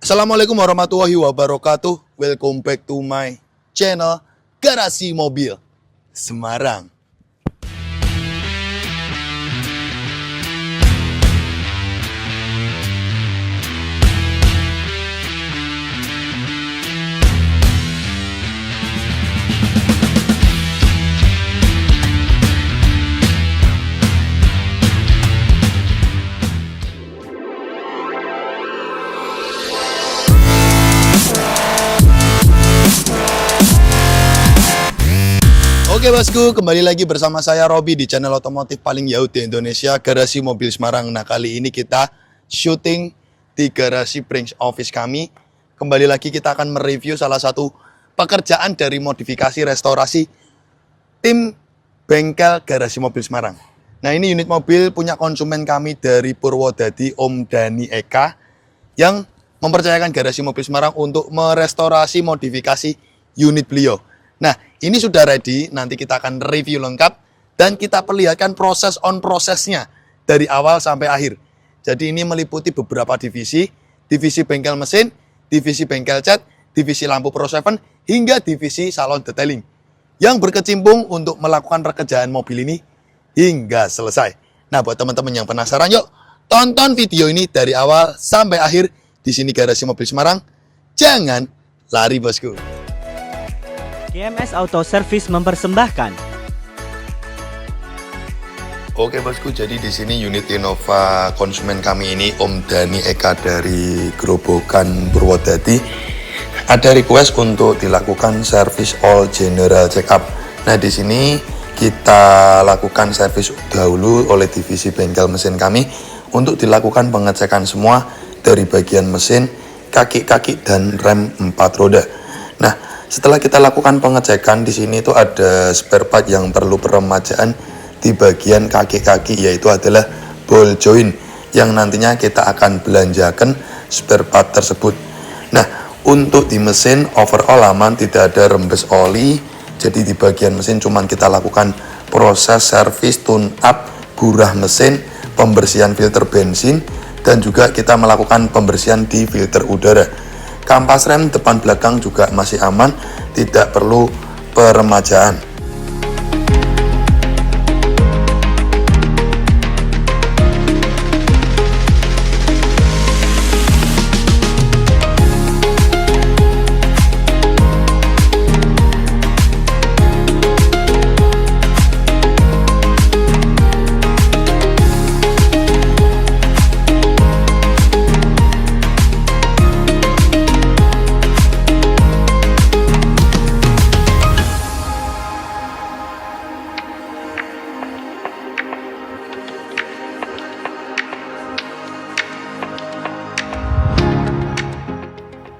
Assalamualaikum warahmatullahi wabarakatuh. Welcome back to my channel Garasi Mobil Semarang. Oke bosku, kembali lagi bersama saya Robi di channel otomotif paling jauh di Indonesia, Garasi Mobil Semarang. Nah, kali ini kita syuting di garasi branch office kami. Kembali lagi kita akan mereview salah satu pekerjaan dari modifikasi restorasi tim bengkel Garasi Mobil Semarang. Nah, ini unit mobil punya konsumen kami dari Purwodadi, Om Dani Eka, yang mempercayakan Garasi Mobil Semarang untuk merestorasi modifikasi unit beliau. Nah, ini sudah ready, nanti kita akan review lengkap dan kita perlihatkan proses on prosesnya dari awal sampai akhir. Jadi ini meliputi beberapa divisi bengkel mesin, divisi bengkel cat, divisi lampu Pro 7, hingga divisi salon detailing yang berkecimpung untuk melakukan pekerjaan mobil ini hingga selesai. Nah, buat teman-teman yang penasaran, yuk tonton video ini dari awal sampai akhir di sini Garasi Mobil Semarang. Jangan lari bosku. GMS Auto Service mempersembahkan. Oke bosku, jadi di sini unit Innova konsumen kami ini Om Dani Eka dari Grobogan Purwodadi ada request untuk dilakukan service all general check up. Nah, di sini kita lakukan service dahulu oleh divisi bengkel mesin kami untuk dilakukan pengecekan semua dari bagian mesin, kaki-kaki dan rem 4 roda. Nah, setelah kita lakukan pengecekan, di sini itu ada spare part yang perlu peremajaan di bagian kaki-kaki, yaitu adalah ball joint yang nantinya kita akan belanjakan spare part tersebut. Nah, untuk di mesin overall aman, tidak ada rembes oli. Jadi di bagian mesin cuman kita lakukan proses service tune up gurah mesin, pembersihan filter bensin, dan juga kita melakukan pembersihan di filter udara. Kampas rem depan belakang juga masih aman, tidak perlu peremajaan.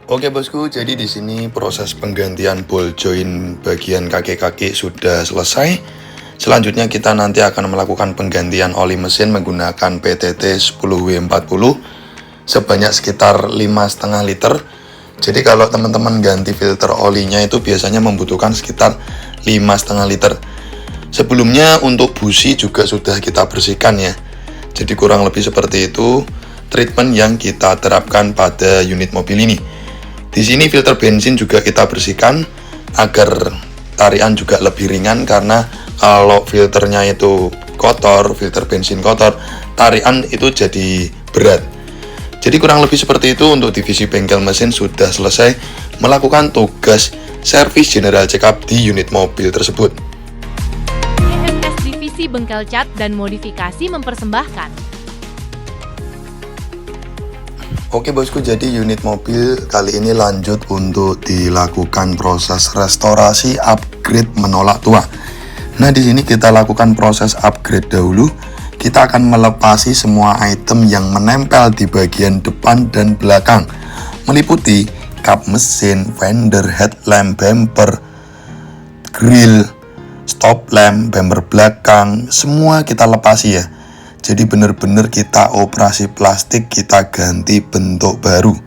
Oke bosku, jadi di sini proses penggantian ball joint bagian kaki-kaki sudah selesai. Selanjutnya kita nanti akan melakukan penggantian oli mesin menggunakan PTT 10W40 sebanyak sekitar 5,5 liter. Jadi kalau teman-teman ganti filter olinya itu biasanya membutuhkan sekitar 5,5 liter. Sebelumnya untuk busi juga sudah kita bersihkan ya. Jadi kurang lebih seperti itu treatment yang kita terapkan pada unit mobil ini. Di sini filter bensin juga kita bersihkan agar tarian juga lebih ringan, karena kalau filternya itu kotor, filter bensin kotor, tarian itu jadi berat. Jadi kurang lebih seperti itu. Untuk divisi bengkel mesin sudah selesai melakukan tugas service general check up di unit mobil tersebut. GMS Divisi Bengkel Cat dan Modifikasi mempersembahkan. Oke bosku, jadi unit mobil kali ini lanjut untuk dilakukan proses restorasi upgrade menolak tua. Nah, di sini kita lakukan proses upgrade dahulu. Kita akan melepasi semua item yang menempel di bagian depan dan belakang, meliputi kap mesin, fender, headlamp, bumper, grill, stop lamp, bumper belakang, semua kita lepasi ya. Jadi benar-benar kita operasi plastik, kita ganti bentuk baru.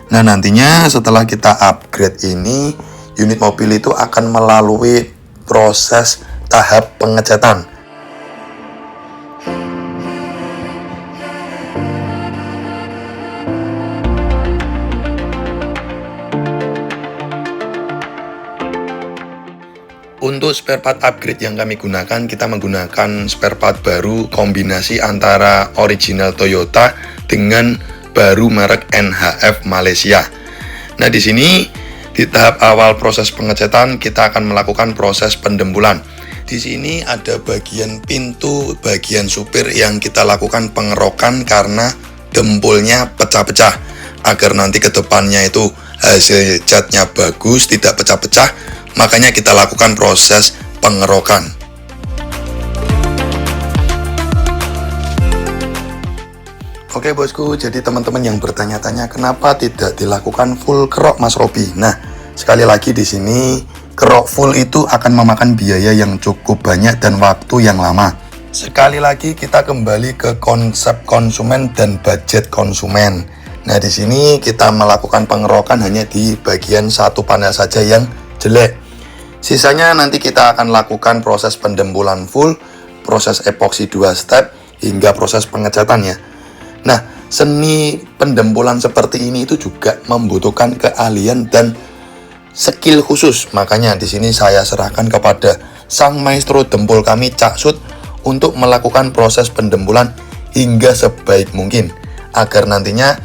Nah, nantinya setelah kita upgrade ini, unit mobil itu akan melalui proses tahap pengecatan. Untuk spare part upgrade yang kami gunakan, kita menggunakan spare part baru kombinasi antara original Toyota dengan baru merek NHF Malaysia. Nah, di sini di tahap awal proses pengecetan kita akan melakukan proses pendembulan. Di sini ada bagian pintu, bagian supir yang kita lakukan pengerokan karena dempulnya pecah-pecah. Agar nanti ke depannya itu hasil catnya bagus, tidak pecah-pecah, makanya kita lakukan proses pengerokan. Oke bosku, jadi teman-teman yang bertanya-tanya kenapa tidak dilakukan full kerok Mas Robi. Nah, sekali lagi di sini kerok full itu akan memakan biaya yang cukup banyak dan waktu yang lama. Sekali lagi kita kembali ke konsep konsumen dan budget konsumen. Nah, di sini kita melakukan pengerokan hanya di bagian satu panel saja yang jelek. Sisanya nanti kita akan lakukan proses pendembulan full, proses epoksi 2 step, hingga proses pengecatannya. Nah, seni pendembulan seperti ini itu juga membutuhkan keahlian dan skill khusus. Makanya di sini saya serahkan kepada sang maestro dempul kami, Cak Sud, untuk melakukan proses pendembulan hingga sebaik mungkin agar nantinya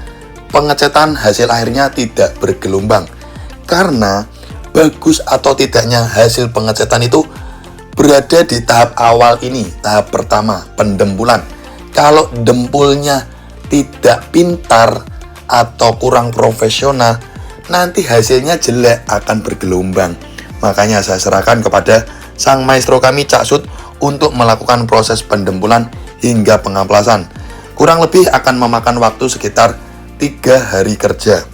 pengecetan hasil akhirnya tidak bergelombang. Karena bagus atau tidaknya hasil pengecetan itu berada di tahap awal ini, tahap pertama, pendembulan. Kalau dempulnya tidak pintar atau kurang profesional, nanti hasilnya jelek, akan bergelombang. Makanya saya serahkan kepada sang maestro kami, Cak Sud, untuk melakukan proses pendembulan hingga pengamplasan. Kurang lebih akan memakan waktu sekitar 3 hari kerja.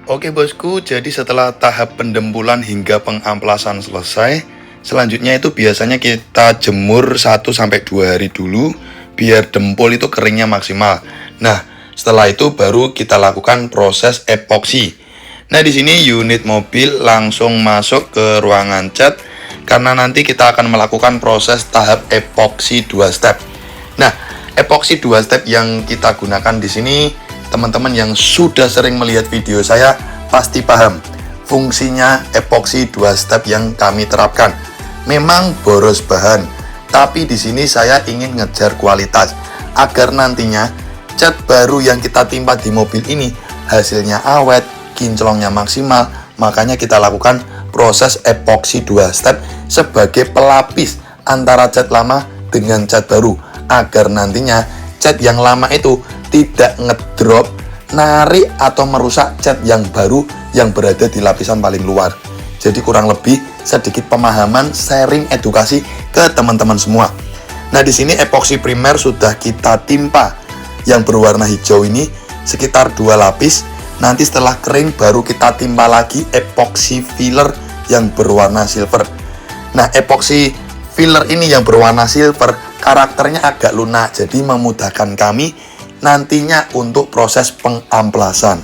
Oke bosku, jadi setelah tahap pendembulan hingga pengamplasan selesai, selanjutnya itu biasanya kita jemur 1-2 hari dulu biar dempul itu keringnya maksimal. Nah, setelah itu baru kita lakukan proses epoksi. Nah, di sini unit mobil langsung masuk ke ruangan cat karena nanti kita akan melakukan proses tahap epoksi 2 step. Nah, epoksi 2 step yang kita gunakan di sini, teman-teman yang sudah sering melihat video saya pasti paham fungsinya epoksi 2 step yang kami terapkan. Memang boros bahan, tapi di sini saya ingin ngejar kualitas agar nantinya cat baru yang kita timpa di mobil ini hasilnya awet, kinclongnya maksimal. Makanya kita lakukan proses epoksi 2 step sebagai pelapis antara cat lama dengan cat baru agar nantinya cat yang lama itu tidak ngedrop, narik atau merusak cat yang baru yang berada di lapisan paling luar. Jadi kurang lebih sedikit pemahaman, sharing edukasi ke teman-teman semua. Nah, di sini epoksi primer sudah kita timpa yang berwarna hijau ini sekitar 2 lapis. Nanti setelah kering baru kita timpa lagi epoksi filler yang berwarna silver. Nah, epoksi filler ini yang berwarna silver karakternya agak lunak, jadi memudahkan kami nantinya untuk proses pengamplasan.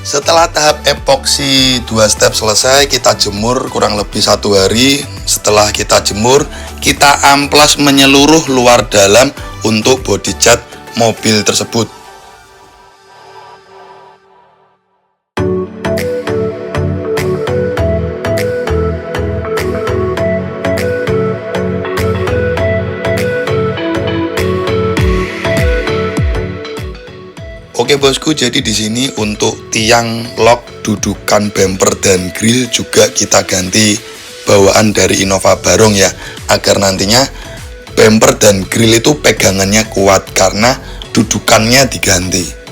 Setelah tahap epoksi 2 step selesai, kita jemur kurang lebih 1 hari. Setelah kita jemur, kita amplas menyeluruh luar dalam untuk body cat mobil tersebut. Oke bosku, jadi di sini untuk tiang lock, dudukan bumper dan grill juga kita ganti bawaan dari Innova Barong ya, agar nantinya bumper dan grill itu pegangannya kuat karena dudukannya diganti.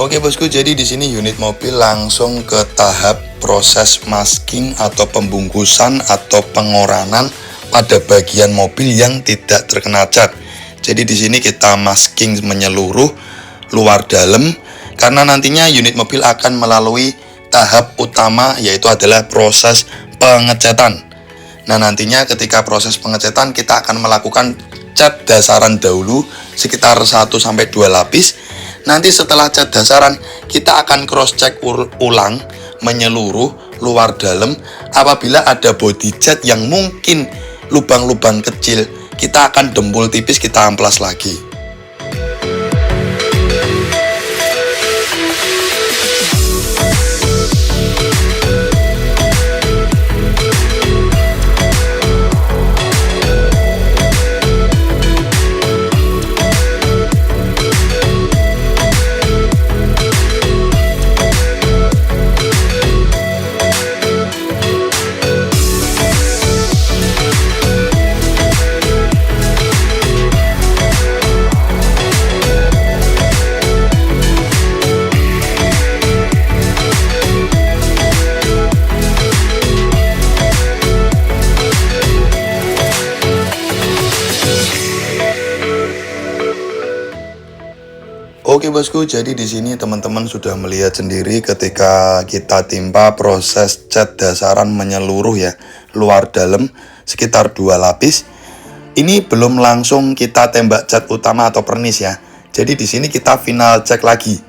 Oke bosku, jadi di sini unit mobil langsung ke tahap proses masking atau pembungkusan atau pengoranan pada bagian mobil yang tidak terkena cat. Jadi di sini kita masking menyeluruh luar dalam karena nantinya unit mobil akan melalui tahap utama yaitu adalah proses pengecetan. Nah nantinya ketika proses pengecetan kita akan melakukan cat dasaran dahulu sekitar 1-2 lapis. Nanti setelah cat dasaran kita akan cross check ulang menyeluruh luar dalam. Apabila ada body cat yang mungkin lubang-lubang kecil, kita akan dempul tipis, kita amplas lagi. Oke bosku, jadi di sini teman-teman sudah melihat sendiri ketika kita timpa proses cat dasaran menyeluruh ya, luar dalam sekitar 2 lapis. Ini belum langsung kita tembak cat utama atau pernis ya. Jadi di sini kita final cek lagi.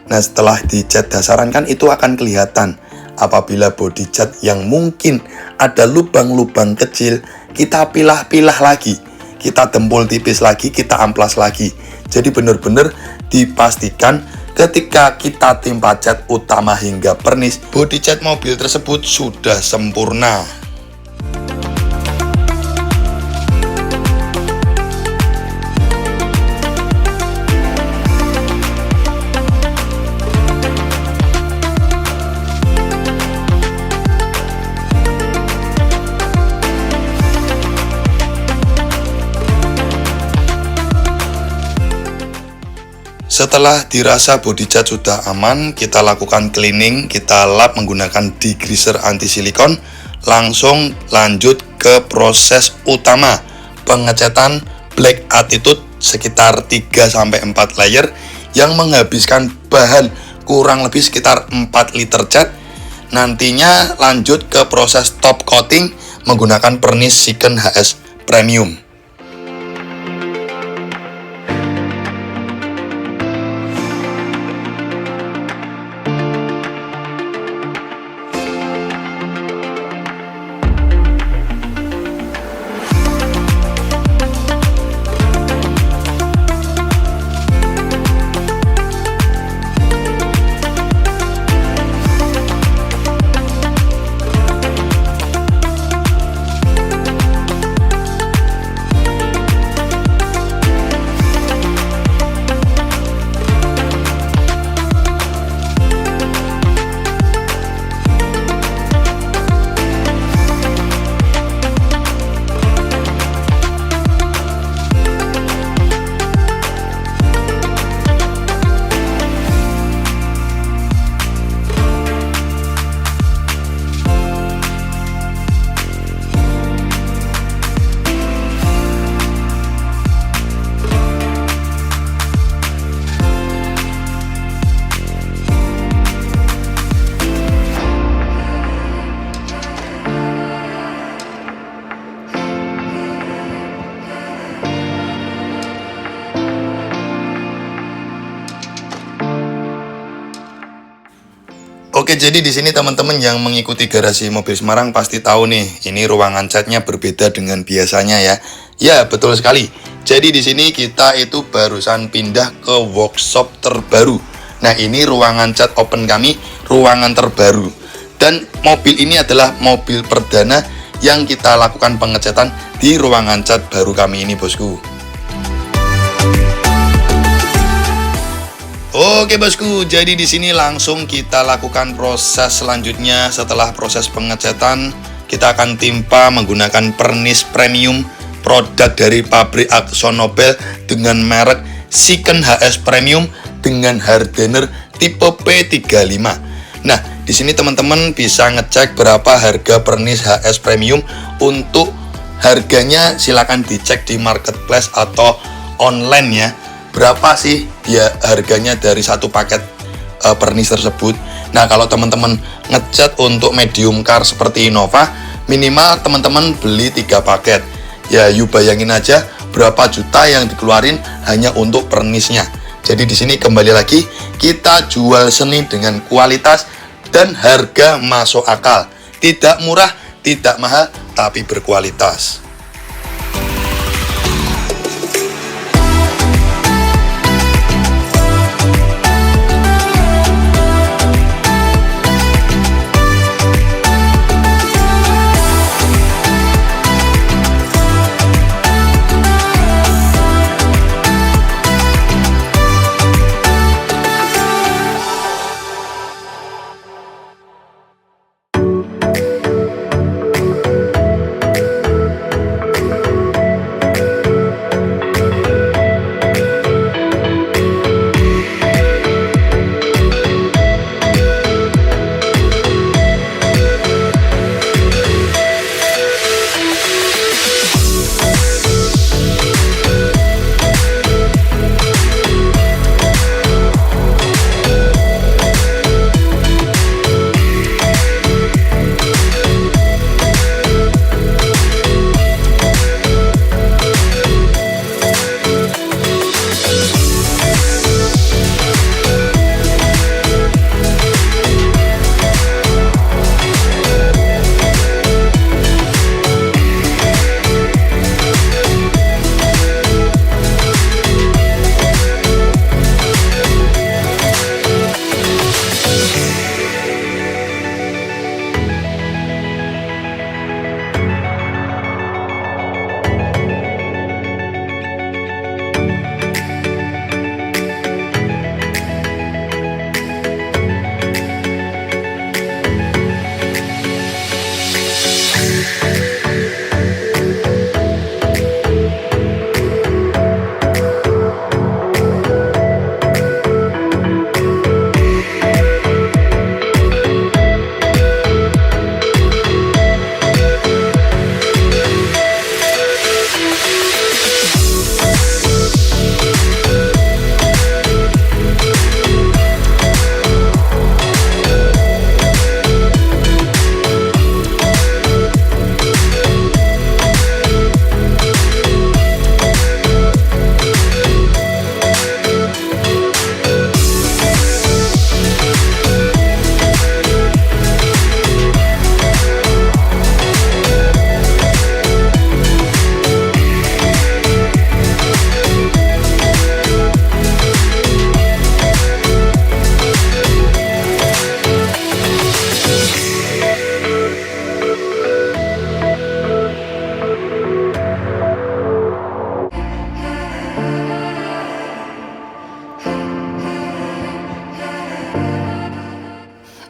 Nah, setelah dicat dasaran kan itu akan kelihatan. Apabila body cat yang mungkin ada lubang-lubang kecil, kita pilah-pilah lagi. Kita dempul tipis lagi, kita amplas lagi. Jadi benar-benar dipastikan ketika kita timpa cat utama hingga pernis, body cat mobil tersebut sudah sempurna. Setelah dirasa body cat sudah aman, kita lakukan cleaning, kita lap menggunakan degreaser anti silikon. Langsung lanjut ke proses utama, pengecetan black attitude sekitar 3-4 layer yang menghabiskan bahan kurang lebih sekitar 4 liter cat. Nantinya lanjut ke proses top coating menggunakan pernis Siken HS Premium. Oke, jadi di sini teman-teman yang mengikuti garasi mobil Semarang pasti tahu nih, ini ruangan catnya berbeda dengan biasanya ya. Ya, betul sekali. Jadi di sini kita itu barusan pindah ke workshop terbaru. Nah, ini ruangan cat open kami, ruangan terbaru. Dan mobil ini adalah mobil perdana yang kita lakukan pengecatan di ruangan cat baru kami ini, bosku. Oke bosku, jadi di sini langsung kita lakukan proses selanjutnya. Setelah proses pengecatan, kita akan timpa menggunakan pernis premium produk dari pabrik Akzo Nobel dengan merek Siken HS Premium dengan hardener tipe P35. Nah, di sini teman-teman bisa ngecek berapa harga pernis HS Premium. Untuk harganya silakan dicek di marketplace atau online ya. Berapa sih dia harganya dari satu paket pernis tersebut. Nah, kalau teman-teman ngecat untuk medium car seperti Innova, minimal teman-teman beli 3 paket. Ya, you bayangin aja berapa juta yang dikeluarin hanya untuk pernisnya. Jadi di sini kembali lagi kita jual seni dengan kualitas dan harga masuk akal. Tidak murah, tidak mahal, tapi berkualitas.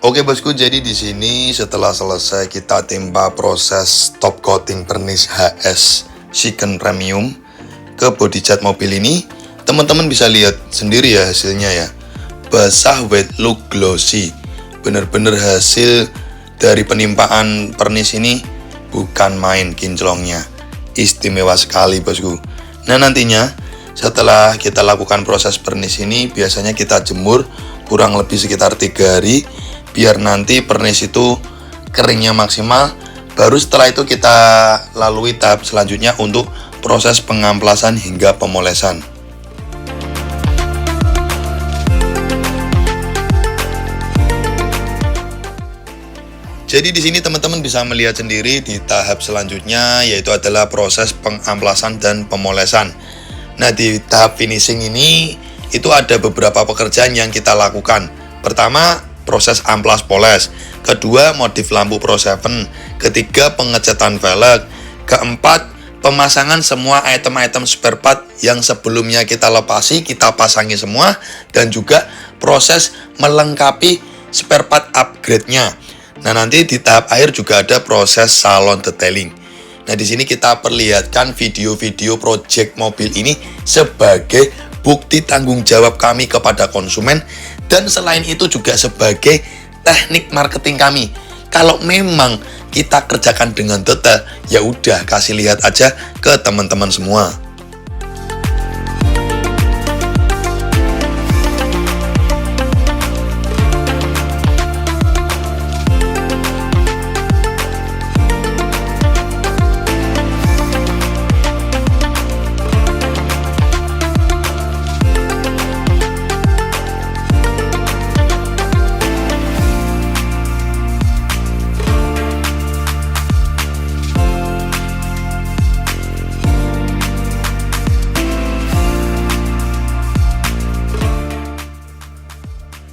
Oke bosku, jadi di sini setelah selesai kita timpa proses top coating pernis HS Chicken Premium ke body cat mobil ini, teman-teman bisa lihat sendiri ya hasilnya ya. Basah, wet look, glossy. Bener-bener hasil dari penimpaan pernis ini bukan main kinclongnya. Istimewa sekali bosku. Nah nantinya setelah kita lakukan proses pernis ini, biasanya kita jemur kurang lebih sekitar 3 hari biar nanti pernis itu keringnya maksimal. Baru setelah itu kita lalui tahap selanjutnya untuk proses pengamplasan hingga pemolesan. Jadi di sini teman-teman bisa melihat sendiri di tahap selanjutnya, yaitu adalah proses pengamplasan dan pemolesan. Nah, di tahap finishing ini itu ada beberapa pekerjaan yang kita lakukan. Pertama, proses amplas poles. Kedua, modif lampu Pro 7. Ketiga, pengecatan velg. Keempat, pemasangan semua item-item spare part yang sebelumnya kita lepasi, kita pasangi semua. Dan juga proses melengkapi spare part upgrade-nya. Nah, nanti di tahap akhir juga ada proses salon detailing. Nah, di sini kita perlihatkan video-video project mobil ini sebagai bukti tanggung jawab kami kepada konsumen Dan selain itu juga sebagai teknik marketing kami. Kalau memang kita kerjakan dengan detail, ya udah kasih lihat aja ke teman-teman semua.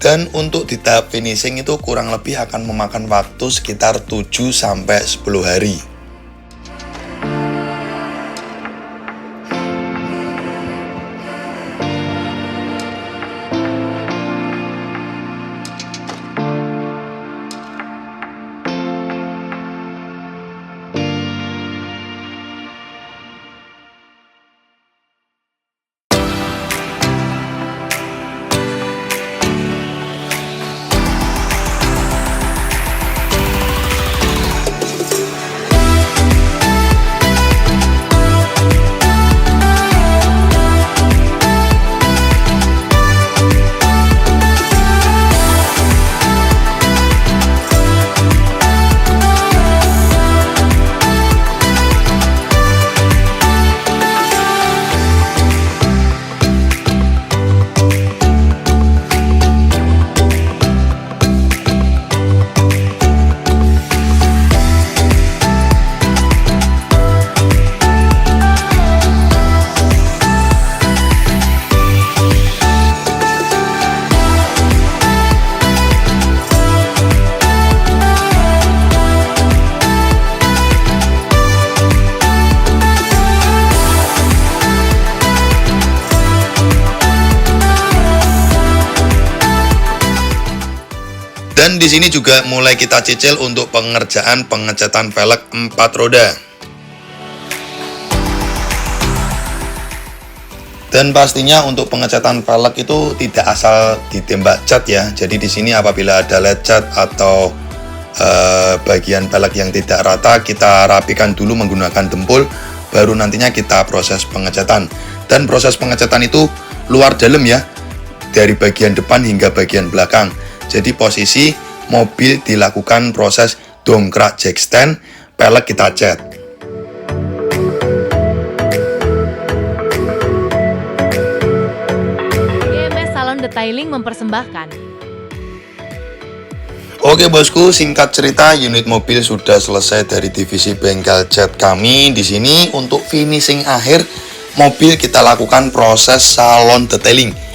Dan untuk di tahap finishing itu kurang lebih akan memakan waktu sekitar 7-10 hari. Dan di sini juga mulai kita cicil untuk pengerjaan pengecatan velg 4 roda. Dan pastinya untuk pengecatan velg itu tidak asal ditembak cat ya. Jadi di sini apabila ada lecet atau bagian velg yang tidak rata, kita rapikan dulu menggunakan dempul, baru nantinya kita proses pengecatan. Dan proses pengecatan itu luar dalam ya, dari bagian depan hingga bagian belakang. Jadi posisi mobil dilakukan proses dongkrak jack stand, velg kita cat. GMS Salon Detailing mempersembahkan. Oke bosku, singkat cerita unit mobil sudah selesai dari divisi bengkel cat kami. Di sini untuk finishing akhir mobil kita lakukan proses salon detailing.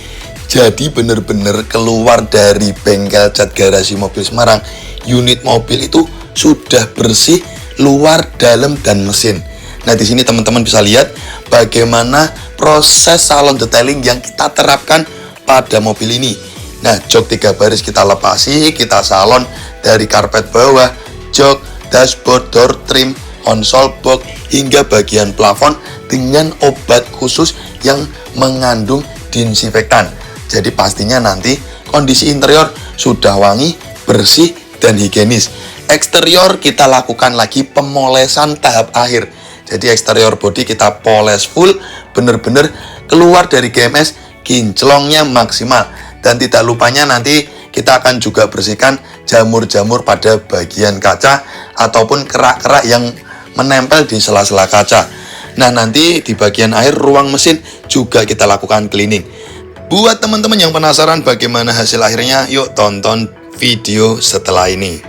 Jadi benar-benar keluar dari bengkel cat garasi mobil Semarang, unit mobil itu sudah bersih luar, dalam, dan mesin. Nah di sini teman-teman bisa lihat bagaimana proses salon detailing yang kita terapkan pada mobil ini. Nah jok 3 baris kita lepasi, kita salon dari karpet bawah, jok, dashboard, door trim, konsol box, hingga bagian plafon dengan obat khusus yang mengandung disinfektan. Jadi pastinya nanti kondisi interior sudah wangi, bersih, dan higienis. Eksterior kita lakukan lagi pemolesan tahap akhir. Jadi eksterior body kita poles full, bener-bener keluar dari GMS kinclongnya maksimal. Dan tidak lupanya nanti kita akan juga bersihkan jamur-jamur pada bagian kaca ataupun kerak-kerak yang menempel di sela-sela kaca. Nah nanti di bagian akhir ruang mesin juga kita lakukan cleaning. Buat teman-teman yang penasaran bagaimana hasil akhirnya, yuk tonton video setelah ini.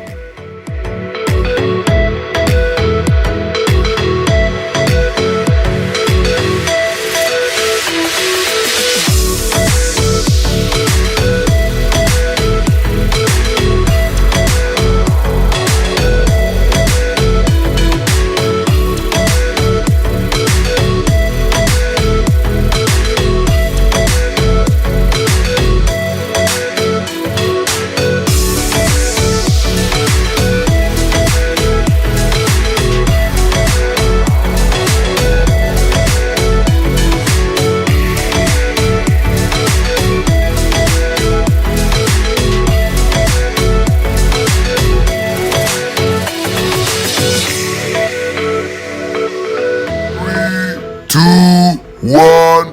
two, one,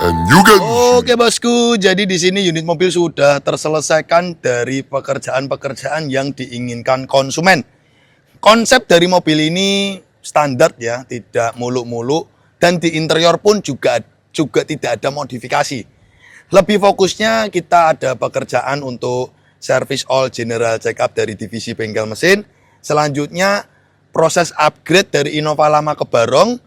and you can. Oke bosku, jadi di sini unit mobil sudah terselesaikan dari pekerjaan-pekerjaan yang diinginkan konsumen. Konsep dari mobil ini standar ya, tidak muluk-muluk, dan di interior pun juga tidak ada modifikasi. Lebih fokusnya kita ada pekerjaan untuk service all general check up dari divisi bengkel mesin. Selanjutnya proses upgrade dari Innova lama ke Barong.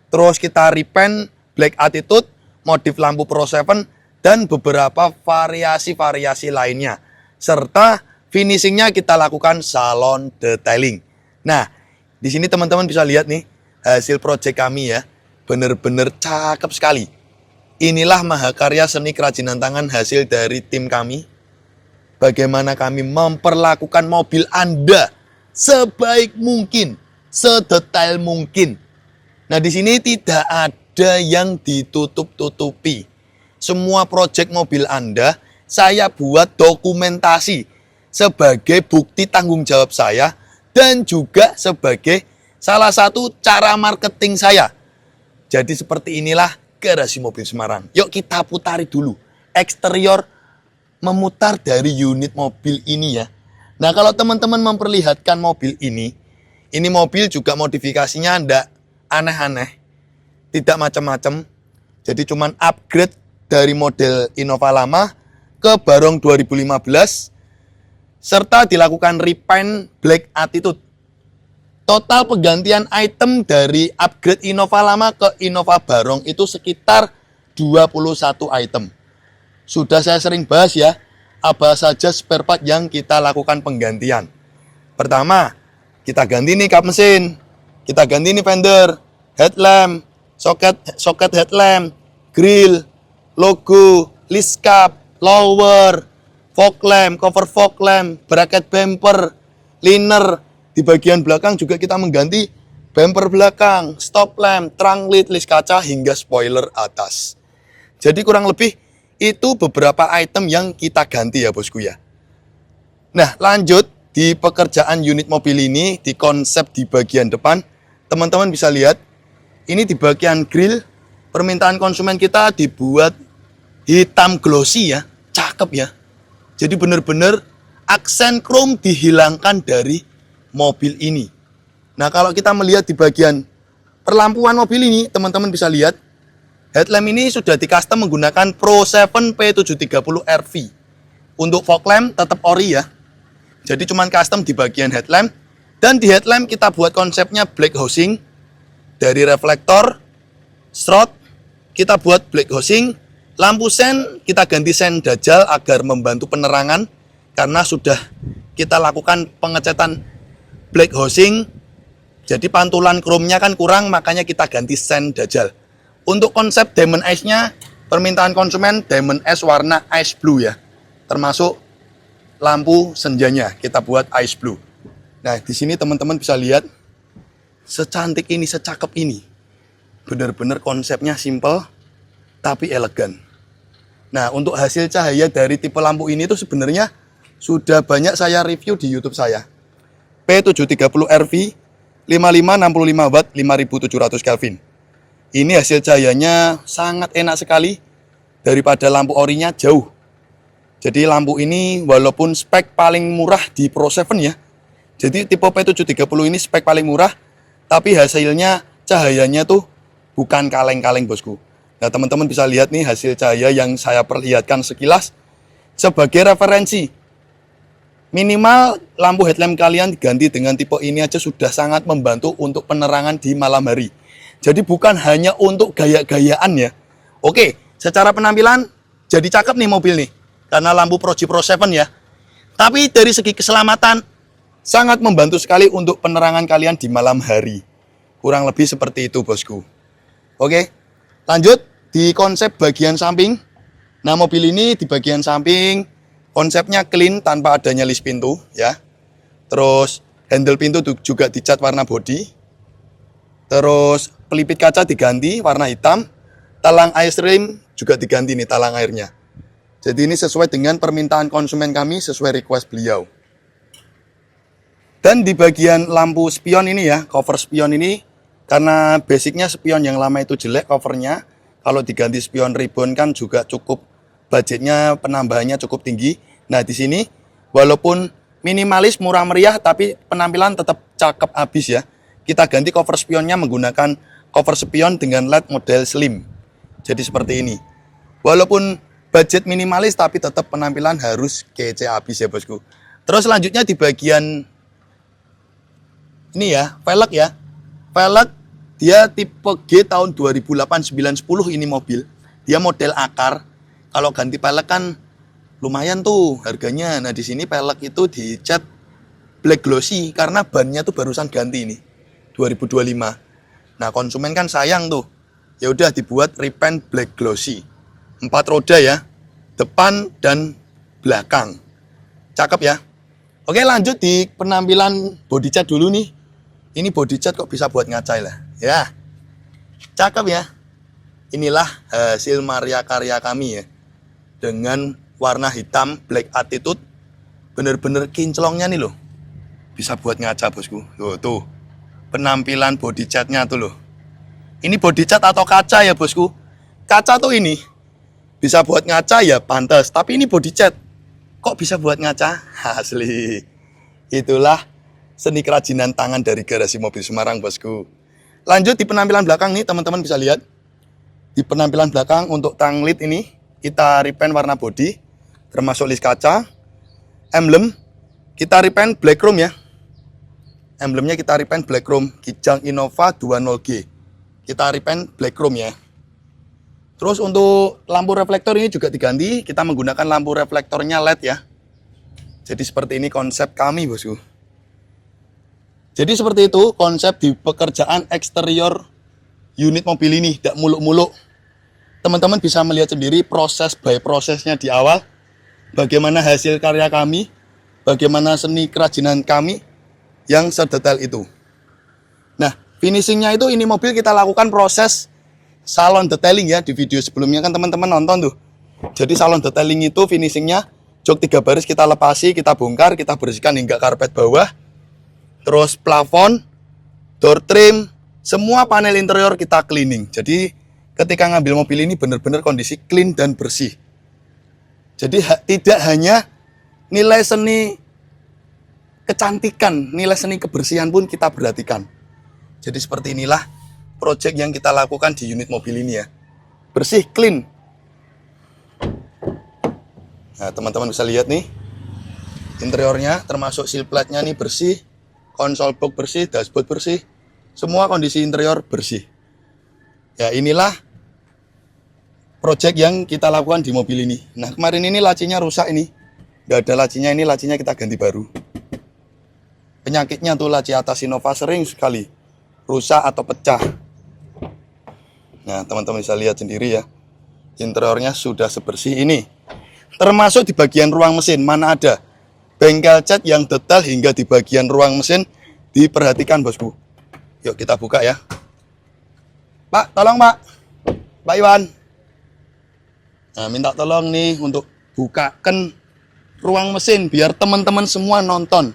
Terus kita repaint black attitude, modif lampu Pro 7, dan beberapa variasi-variasi lainnya. Serta finishingnya kita lakukan salon detailing. Nah, di sini teman-teman bisa lihat nih hasil project kami ya. Bener-bener cakep sekali. Inilah mahakarya seni kerajinan tangan hasil dari tim kami. Bagaimana kami memperlakukan mobil Anda sebaik mungkin, sedetail mungkin. Nah, di sini tidak ada yang ditutup-tutupi. Semua proyek mobil Anda saya buat dokumentasi sebagai bukti tanggung jawab saya dan juga sebagai salah satu cara marketing saya. Jadi seperti inilah garasi mobil Semarang. Yuk kita putari dulu eksterior, memutar dari unit mobil ini ya. Nah, kalau teman-teman memperlihatkan mobil ini mobil juga modifikasinya ndak aneh-aneh, tidak macam-macam. Jadi cuman upgrade dari model Innova lama ke Barong 2015 serta dilakukan repaint black attitude. Total penggantian item dari upgrade Innova lama ke Innova Barong itu sekitar 21 item. Sudah saya sering bahas ya, apa saja spare part yang kita lakukan penggantian. Pertama, kita ganti nih kap mesin, kita ganti nih fender, headlamp, soket headlamp, grill, logo, list cap, lower, fog lamp, cover fog lamp, bracket bumper, liner. Di bagian belakang juga kita mengganti bumper belakang, stop lamp, trunk lid, list kaca, hingga spoiler atas. Jadi kurang lebih itu beberapa item yang kita ganti ya bosku ya. Nah, lanjut di pekerjaan unit mobil ini, di konsep di bagian depan, teman-teman bisa lihat, ini di bagian grill, permintaan konsumen kita dibuat hitam glossy ya, cakep ya. Jadi benar-benar aksen chrome dihilangkan dari mobil ini. Nah, kalau kita melihat di bagian perlampuan mobil ini, teman-teman bisa lihat, headlamp ini sudah di-custom menggunakan Pro 7 P730RV. Untuk fog lamp tetap ori ya. Jadi cuman custom di bagian headlamp. Dan di headlamp kita buat konsepnya black housing. Dari reflektor, strut, kita buat black housing. Lampu sen, kita ganti sen dajal agar membantu penerangan. Karena sudah kita lakukan pengecetan black housing. Jadi pantulan chrome-nya kan kurang, makanya kita ganti sen dajal. Untuk konsep Diamond Ice-nya, permintaan konsumen Diamond Ice warna ice blue ya. Termasuk lampu senjanya kita buat ice blue. Nah, di sini teman-teman bisa lihat secantik ini, secakep ini. Benar-benar konsepnya simple tapi elegan. Nah, untuk hasil cahaya dari tipe lampu ini tuh sebenarnya sudah banyak saya review di YouTube saya. P730RV 5565 watt 5700 Kelvin. Ini hasil cahayanya sangat enak sekali, daripada lampu orinya jauh. Jadi lampu ini walaupun spek paling murah di Pro 7 ya. Jadi tipe P730 ini spek paling murah, tapi hasilnya cahayanya tuh bukan kaleng-kaleng bosku. Nah, teman-teman bisa lihat nih hasil cahaya yang saya perlihatkan sekilas sebagai referensi. Minimal lampu headlamp kalian diganti dengan tipe ini aja sudah sangat membantu untuk penerangan di malam hari. Jadi bukan hanya untuk gaya-gayaan ya. Oke, secara penampilan jadi cakep nih mobil nih. Karena lampu Proji Pro 7 ya. Tapi dari segi keselamatan sangat membantu sekali untuk penerangan kalian di malam hari. Kurang lebih seperti itu bosku. Oke, lanjut di konsep bagian samping. Nah, mobil ini di bagian samping konsepnya clean tanpa adanya list pintu ya. Terus handle pintu juga dicat warna body. Terus pelipit kaca diganti warna hitam. Talang ice rim juga diganti nih talang airnya. Jadi ini sesuai dengan permintaan konsumen kami, sesuai request beliau. Dan di bagian lampu spion ini ya, cover spion ini Karena basicnya spion yang lama itu jelek covernya. Kalau diganti spion ribbon kan juga cukup, budgetnya penambahannya cukup tinggi. Nah di sini walaupun minimalis murah meriah tapi penampilan tetap cakep habis ya. Kita ganti cover spionnya menggunakan cover spion dengan LED model slim. Jadi seperti ini. Walaupun budget minimalis tapi tetap penampilan harus kece habis ya bosku. Terus selanjutnya di bagian ini ya, velg ya. Velg dia tipe G tahun 2008, 9, 10 ini mobil. Dia model akar. Kalau ganti velg kan lumayan tuh harganya. Nah di sini velg itu dicat black glossy karena bannya tuh barusan ganti ini 2025. Nah konsumen kan sayang tuh. Ya udah dibuat repaint black glossy. 4 roda ya, depan dan belakang. Cakep ya. Oke lanjut di penampilan body cat dulu nih. Ini body cat kok bisa buat ngacai lah. Ya, cakep ya. Inilah hasil karya kami ya. Dengan warna hitam black attitude. Bener-bener kinclongnya nih loh. Bisa buat ngaca bosku. Tuh. Penampilan body catnya tuh loh. Ini body cat atau kaca ya bosku. Kaca tuh ini bisa buat ngaca ya pantas. Tapi ini body cat. Kok bisa buat ngaca? Asli. Itulah seni kerajinan tangan dari Garasi Mobil Semarang bosku. Lanjut di penampilan belakang nih teman-teman bisa lihat. Di penampilan belakang untuk tang lid ini kita repaint warna body termasuk list kaca. Emblem kita repaint black chrome ya. Emblemnya kita repaint black chrome Kijang Innova 20G. Kita repaint black chrome ya. Terus untuk lampu reflektor ini juga diganti, kita menggunakan lampu reflektornya LED ya. Jadi seperti ini konsep kami bosku. Jadi seperti itu konsep di pekerjaan eksterior unit mobil ini, tidak muluk-muluk. Teman-teman bisa melihat sendiri proses by prosesnya di awal, bagaimana hasil karya kami, bagaimana seni kerajinan kami yang sedetail itu. Nah, finishingnya itu ini mobil kita lakukan proses salon detailing ya. Di video sebelumnya kan teman-teman nonton tuh. Jadi salon detailing itu finishingnya jok 3 baris kita lepasi, kita bongkar, kita bersihkan hingga karpet bawah. Terus plafon, door trim, semua panel interior kita cleaning. Jadi ketika ngambil mobil ini benar-benar kondisi clean dan bersih. Jadi tidak hanya nilai seni kecantikan, nilai seni kebersihan pun kita perhatikan. Jadi seperti inilah project yang kita lakukan di unit mobil ini ya. Bersih, clean. Nah teman-teman bisa lihat nih interiornya termasuk seal plate-nya nih bersih. Konsol box bersih, dashboard bersih, semua kondisi interior bersih. Ya inilah project yang kita lakukan di mobil ini. Nah kemarin ini lacinya rusak ini, nggak ada lacinya, ini lacinya kita ganti baru. Penyakitnya tuh laci atas Innova sering sekali rusak atau pecah. Nah teman-teman bisa lihat sendiri ya, interiornya sudah sebersih ini. Termasuk di bagian ruang mesin, mana ada bengkel cat yang detail hingga di bagian ruang mesin diperhatikan bosku. Yuk kita buka ya. Pak, tolong Pak. Pak Iwan. Nah, minta tolong nih untuk bukakan ruang mesin biar teman-teman semua nonton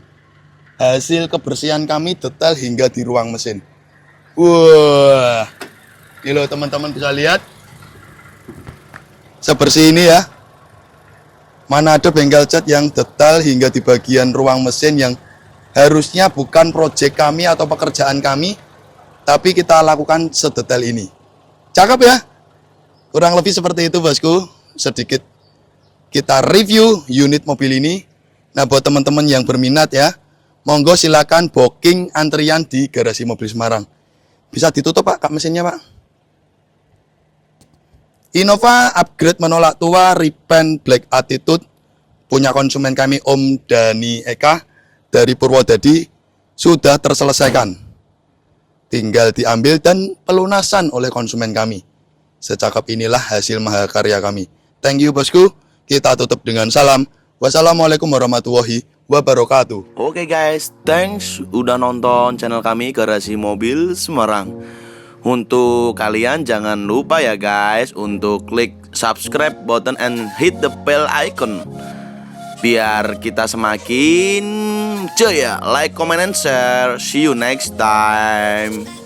hasil kebersihan kami detail hingga di ruang mesin. Wah. Ini loh teman-teman bisa lihat. Sebersih ini ya. Mana ada bengkel cat yang detail hingga di bagian ruang mesin yang harusnya bukan proyek kami atau pekerjaan kami, tapi kita lakukan sedetail ini. Cakep ya? Kurang lebih seperti itu bosku. Sedikit kita review unit mobil ini. Nah buat teman-teman yang berminat ya, monggo silakan booking antrian di Garasi Mobil Semarang. Bisa ditutup Pak, kak mesinnya Pak. Innova upgrade menolak tua repaint black attitude punya konsumen kami Om Dani Eka dari Purwodadi sudah terselesaikan. Tinggal diambil dan pelunasan oleh konsumen kami. Secakap inilah hasil mahakarya kami. Thank you bosku. Kita tutup dengan salam. Wassalamualaikum warahmatullahi wabarakatuh. Oke guys, thanks udah nonton channel kami Garasi Mobil Semarang. Untuk kalian jangan lupa ya guys untuk klik subscribe button and hit the bell icon biar kita semakin jaya. Like, comment, and share. See you next time.